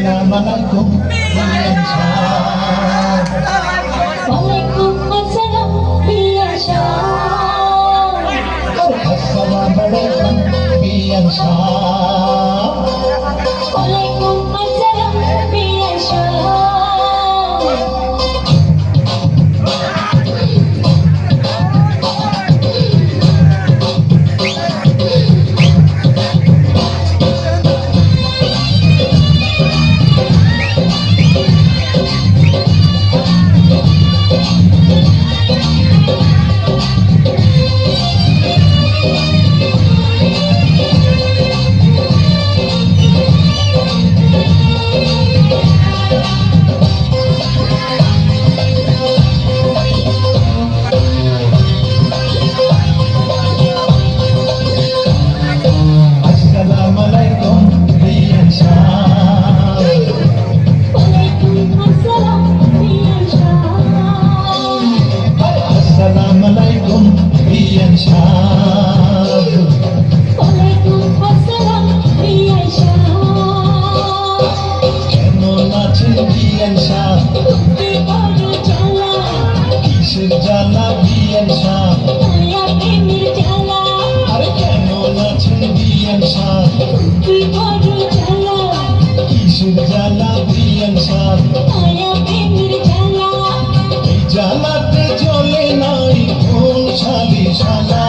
আসসালামু আলাইকুম বিয়ান সাহেব। ওয়ালাইকুম আসসালাম বিয়ান সাহেব। আসসালামু আলাইকুম বিয়ান সাহেব। ওয়ালাইকুম আসসালাম বিয়ান সাহেব। আসসালামু আলাইকুম বিয়ান সাহেব। ওয়ালাইকুম আসসালাম বিয়ান সাহেব। আসসালামু আলাইকুম বিয়ান সাহেব। ওয়ালাইকুম আসসালাম বিয়ান সাহেব। কেমন আছেন বিয়ান সাহেব? তুমি বড় জ্বালা, কিসের জ্বালা বিয়ান সাহেব? মায়া প্রেমের জ্বালা। আরে কেমন আছেন বিয়ান সাহেব? তুমি বড় জ্বালা, কিসের জ্বালা বিয়ান সাহেব? মায়া প্রেমের জ্বালা। এই জ্বালাতে জ্বলে নাই কোন শালি শালা।